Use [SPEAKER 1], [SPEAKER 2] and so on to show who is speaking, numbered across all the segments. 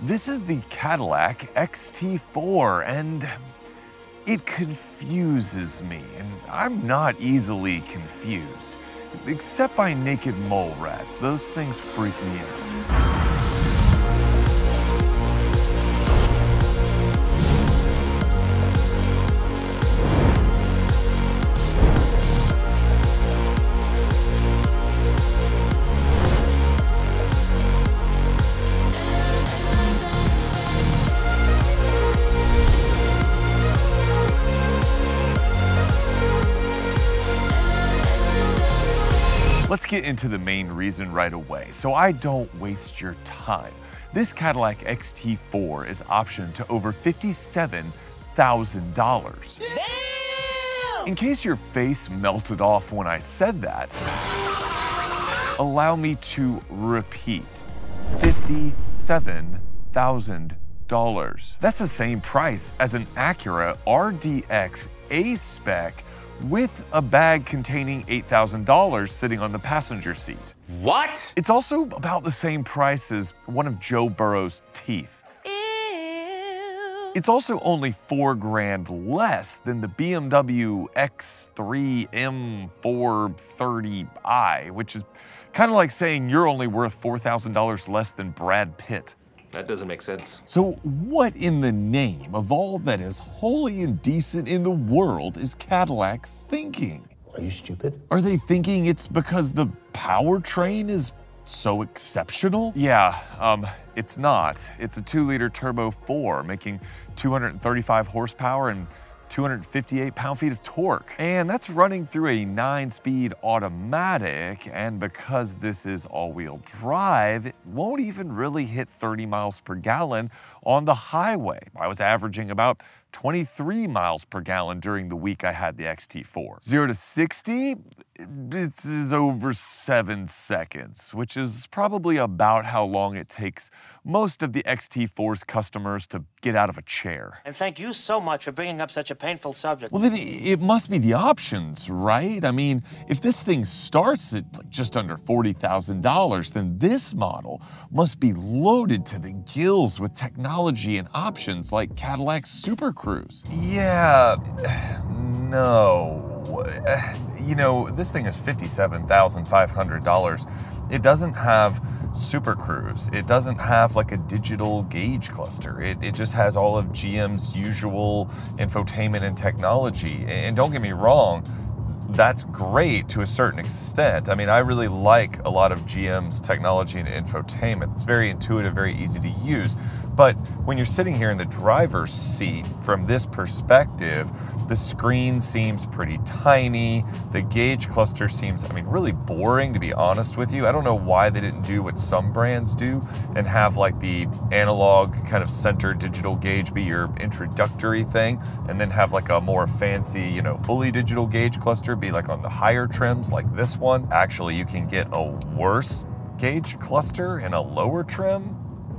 [SPEAKER 1] This is the Cadillac XT4, and it confuses me, and I'm not easily confused. Except by naked mole rats. Those things freak me out. Let's get into the main reason right away, so I don't waste your time. This Cadillac XT4 is optioned to over $57,000. In case your face melted off when I said that, allow me to repeat, $57,000. That's the same price as an Acura RDX A-Spec with a bag containing $8,000 sitting on the passenger seat.
[SPEAKER 2] What?
[SPEAKER 1] It's also about the same price as one of Joe Burrow's teeth.
[SPEAKER 3] Ew.
[SPEAKER 1] It's also only $4 grand less than the BMW X3 M430i, which is kind of like saying you're only worth $4,000 less than Brad Pitt.
[SPEAKER 2] That doesn't make sense.
[SPEAKER 1] So what in the name of all that is holy and decent in the world is Cadillac thinking?
[SPEAKER 4] Are you stupid?
[SPEAKER 1] Are they thinking it's because the powertrain is so exceptional? Yeah, it's not. It's a 2-liter turbo 4 making 235 horsepower and 258 pound-feet of torque. And that's running through a 9-speed automatic, and because this is all-wheel drive, it won't even really hit 30 miles per gallon on the highway. I was averaging about 23 miles per gallon during the week I had the XT4. 0 to 60, this is over 7 seconds, which is probably about how long it takes most of the XT4's customers to get out of a chair.
[SPEAKER 5] And thank you so much for bringing up such a painful subject.
[SPEAKER 1] Well, then it must be the options, right? I mean, if this thing starts at just under $40,000, then this model must be loaded to the gills with technology and options like Cadillac's Super Cruise. Yeah, no. You know, this thing is $57,500. It doesn't have Super Cruise. It doesn't have like a digital gauge cluster. It just has all of GM's usual infotainment and technology. And don't get me wrong, that's great to a certain extent. I mean, I really like a lot of GM's technology and infotainment. It's very intuitive, very easy to use. But when you're sitting here in the driver's seat, from this perspective, the screen seems pretty tiny. The gauge cluster seems, I mean, really boring, to be honest with you. I don't know why they didn't do what some brands do and have like the analog kind of center digital gauge be your introductory thing, and then have like a more fancy, you know, fully digital gauge cluster be like on the higher trims like this one. Actually, you can get a worse gauge cluster in a lower trim.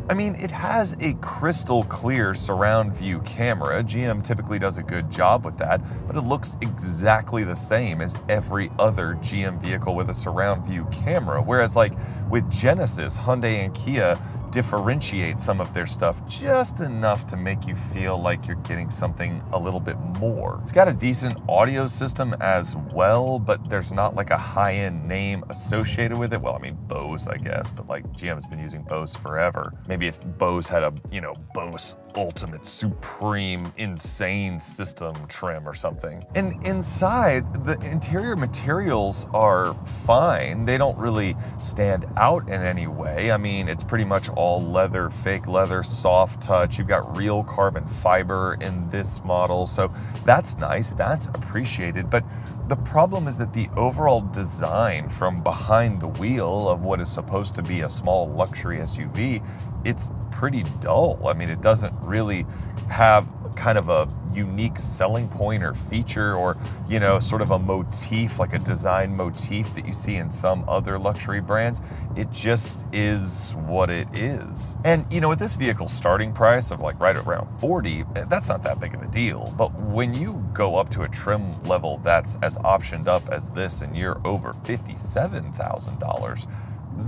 [SPEAKER 1] I mean, it has a crystal clear surround view camera. GM typically does a good job with that, but it looks exactly the same as every other GM vehicle with a surround view camera. Whereas like with Genesis, Hyundai and Kia differentiate some of their stuff just enough to make you feel like you're getting something a little bit more. It's got a decent audio system as well, but there's not like a high-end name associated with it. Well, I mean, Bose, I guess, but like GM's been using Bose forever. Maybe if Bose had a, you know, Bose Ultimate Supreme Insane System trim or something. And inside, the interior materials are fine. They don't really stand out in any way. I mean, it's pretty much all leather, fake leather, soft touch. You've got real carbon fiber in this model, so that's nice, that's appreciated. But the problem is that the overall design from behind the wheel of what is supposed to be a small luxury SUV, it's pretty dull. I mean, it doesn't really have kind of a unique selling point or feature, or, you know, sort of a motif, like a design motif that you see in some other luxury brands. It just is what it is. And, you know, with this vehicle's starting price of like right around 40, that's not that big of a deal. But when you go up to a trim level that's as optioned up as this and you're over $57,000,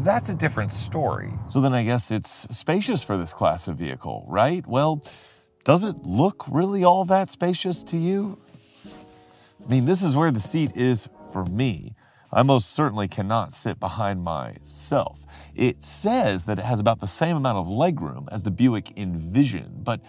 [SPEAKER 1] that's a different story.
[SPEAKER 4] So then I guess it's spacious for this class of vehicle, right? Well, does it look really all that spacious to you? I mean, this is where the seat is for me. I most certainly cannot sit behind myself. It says that it has about the same amount of legroom as the Buick Envision, but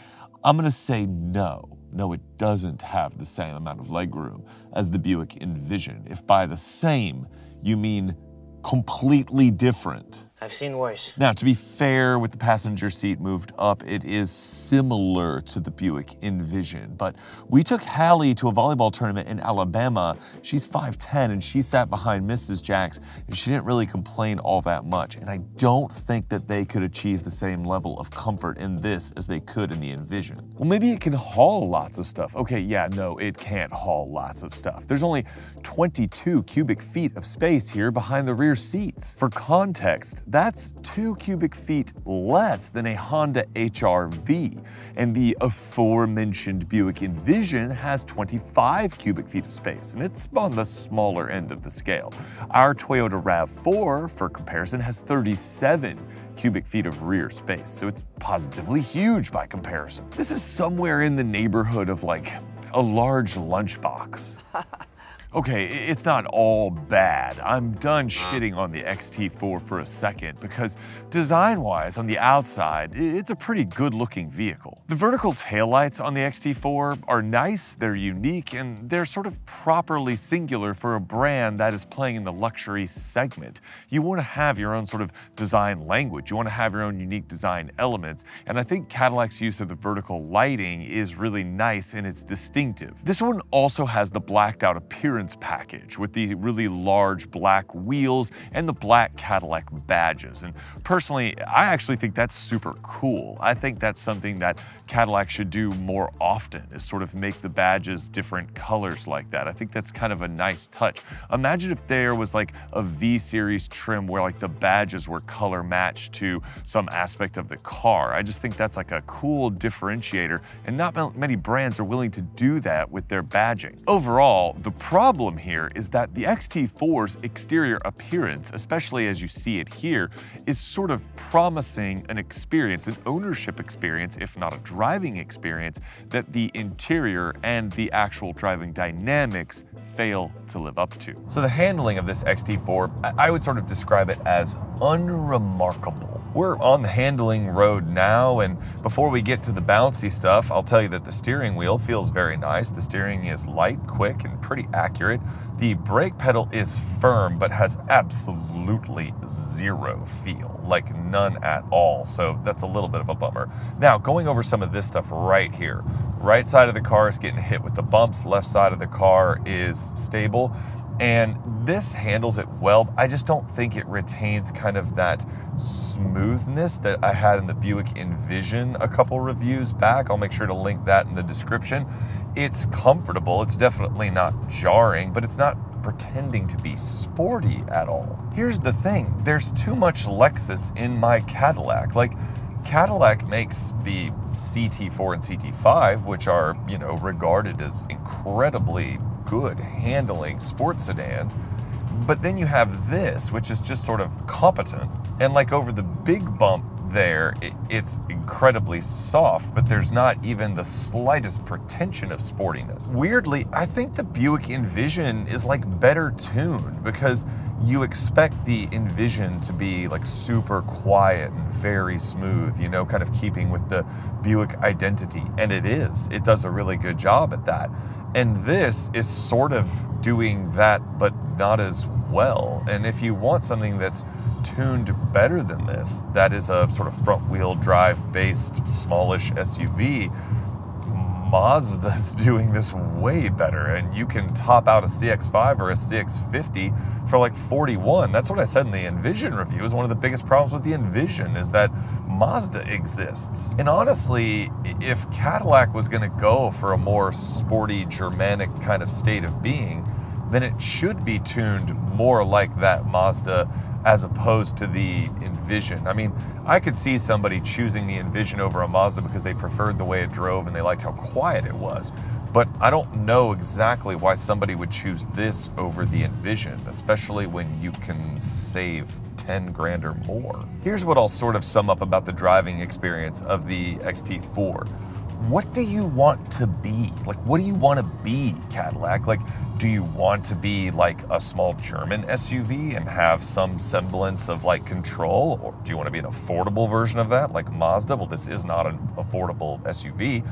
[SPEAKER 4] I'm gonna say no. No, it doesn't have the same amount of legroom as the Buick Envision. If by the same, you mean completely different.
[SPEAKER 5] I've seen worse.
[SPEAKER 4] Now, to be fair, with the passenger seat moved up, it is similar to the Buick Envision. But we took Hallie to a volleyball tournament in Alabama. She's 5'10", and she sat behind Mrs. Jax, and she didn't really complain all that much. And I don't think that they could achieve the same level of comfort in this as they could in the Envision. Well, maybe it can haul lots of stuff. Okay, yeah, no, it can't haul lots of stuff. There's only 22 cubic feet of space here behind the rear seats. For context, that's 2 cubic feet less than a Honda HR-V, and the aforementioned Buick Envision has 25 cubic feet of space, and it's on the smaller end of the scale. Our Toyota RAV4, for comparison, has 37 cubic feet of rear space, so it's positively huge by comparison. This is somewhere in the neighborhood of like a large lunchbox. Okay, it's not all bad. I'm done shitting on the XT4 for a second because design-wise, on the outside, it's a pretty good-looking vehicle. The vertical taillights on the XT4 are nice, they're unique, and they're sort of properly singular for a brand that is playing in the luxury segment. You want to have your own sort of design language. You want to have your own unique design elements, and I think Cadillac's use of the vertical lighting is really nice and it's distinctive. This one also has the blacked-out appearance package with the really large black wheels and the black Cadillac badges. And personally, I actually think that's super cool. I think that's something that Cadillac should do more often, is sort of make the badges different colors like that. I think that's kind of a nice touch. Imagine if there was like a V-Series trim where like the badges were color matched to some aspect of the car. I just think that's like a cool differentiator, and not many brands are willing to do that with their badging. Overall, the problem here is that the XT4's exterior appearance, especially as you see it here, is sort of promising an experience, an ownership experience, if not a driving experience, that the interior and the actual driving dynamics fail to live up to.
[SPEAKER 1] So the handling of this XT4, I would sort of describe it as unremarkable. We're on the handling road now, and before we get to the bouncy stuff, I'll tell you that the steering wheel feels very nice. The steering is light, quick, and pretty accurate. The brake pedal is firm, but has absolutely zero feel, like none at all. So that's a little bit of a bummer. Now, going over some of this stuff right here. Right side of the car is getting hit with the bumps. Left side of the car is stable. And this handles it well. I just don't think it retains kind of that smoothness that I had in the Buick Envision a couple reviews back. I'll make sure to link that in the description. It's comfortable. It's definitely not jarring, but it's not pretending to be sporty at all. Here's the thing. There's too much Lexus in my Cadillac. Like, Cadillac makes the CT4 and CT5, which are, you know, regarded as incredibly good handling sports sedans, but then you have this, which is just sort of competent, and like over the big bump there, it's incredibly soft, but there's not even the slightest pretension of sportiness. Weirdly, I think the Buick Envision is like better tuned, because you expect the Envision to be like super quiet and very smooth, you know, kind of keeping with the Buick identity, and it is. It does a really good job at that. And this is sort of doing that, but not as well. And if you want something that's tuned better than this, that is a sort of front-wheel drive based smallish SUV, Mazda's doing this way better, and you can top out a CX-5 or a CX-50 for like 41. That's what I said in the Envision review. Is one of the biggest problems with the Envision is that Mazda exists. And honestly, if Cadillac was going to go for a more sporty Germanic kind of state of being, then it should be tuned more like that Mazda as opposed to the Envision. I mean, I could see somebody choosing the Envision over a Mazda because they preferred the way it drove and they liked how quiet it was. But I don't know exactly why somebody would choose this over the Envision, especially when you can save 10 grand or more. Here's what I'll sort of sum up about the driving experience of the XT4. What do you want to be? Like, what do you want to be, Cadillac? Like, do you want to be like a small German SUV and have some semblance of like control? Or do you want to be an affordable version of that, like Mazda? Well, this is not an affordable SUV.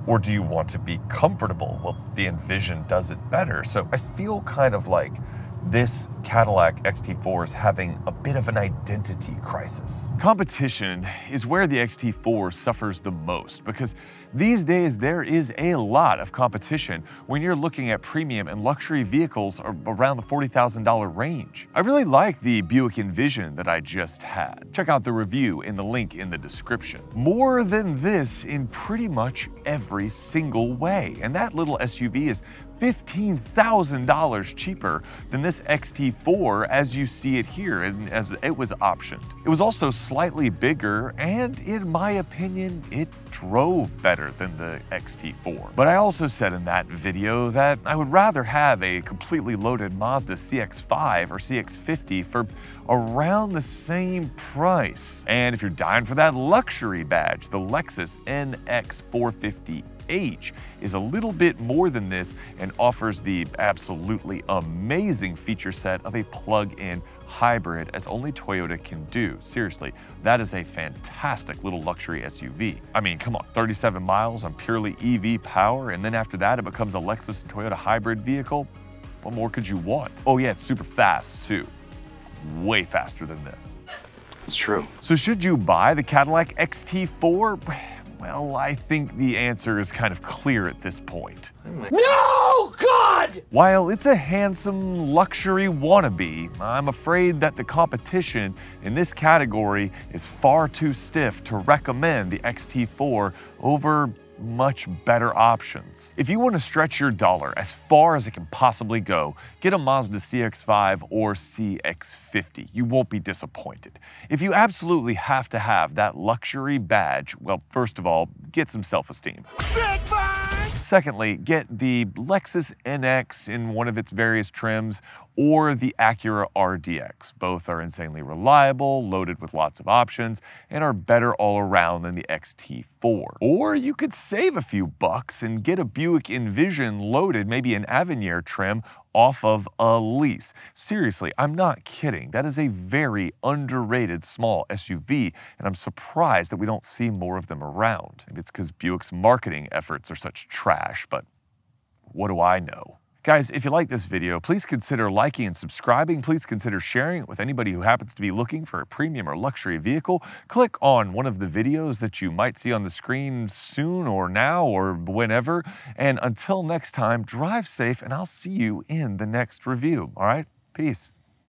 [SPEAKER 1] Or do you want to be comfortable? Well, the Envision does it better. So I feel kind of like this Cadillac XT4 is having a bit of an identity crisis.
[SPEAKER 4] Competition is where the XT4 suffers the most because these days there is a lot of competition when you're looking at premium and luxury vehicles around the $40,000 range. I really like the Buick Envision that I just had. Check out the review in the link in the description. More than this in pretty much every single way, and that little SUV is $15,000 cheaper than this XT4 as you see it here and as it was optioned. It was also slightly bigger and in my opinion it drove better than the XT4. But I also said in that video that I would rather have a completely loaded Mazda CX-5 or CX-50 for around the same price. And if you're dying for that luxury badge, the Lexus NX450H is a little bit more than this and offers the absolutely amazing feature set of a plug-in hybrid as only Toyota can do. Seriously, that is a fantastic little luxury SUV. I mean, come on, 37 miles on purely EV power, and then after that it becomes a Lexus and Toyota hybrid vehicle? What more could you want? Oh yeah, it's super fast too. Way faster than this.
[SPEAKER 2] It's true.
[SPEAKER 4] So should you buy the Cadillac XT4? Well, I think the answer is kind of clear at this point.
[SPEAKER 5] No, God!
[SPEAKER 4] While it's a handsome luxury wannabe, I'm afraid that the competition in this category is far too stiff to recommend the XT4 over much better options. If you want to stretch your dollar as far as it can possibly go, get a Mazda CX-5 or CX-50. You won't be disappointed. If you absolutely have to have that luxury badge, well, first of all, get some self-esteem. Secondly, get the Lexus NX in one of its various trims or the Acura RDX. Both are insanely reliable, loaded with lots of options, and are better all around than the XT4. Or you could save a few bucks and get a Buick Envision loaded, maybe an Avenir trim, off of a lease. Seriously, I'm not kidding. That is a very underrated small SUV, and I'm surprised that we don't see more of them around. Maybe it's because Buick's marketing efforts are such trash, but what do I know? Guys, if you like this video, please consider liking and subscribing. Please consider sharing it with anybody who happens to be looking for a premium or luxury vehicle. Click on one of the videos that you might see on the screen soon or now or whenever. And until next time, drive safe and I'll see you in the next review. All right? Peace.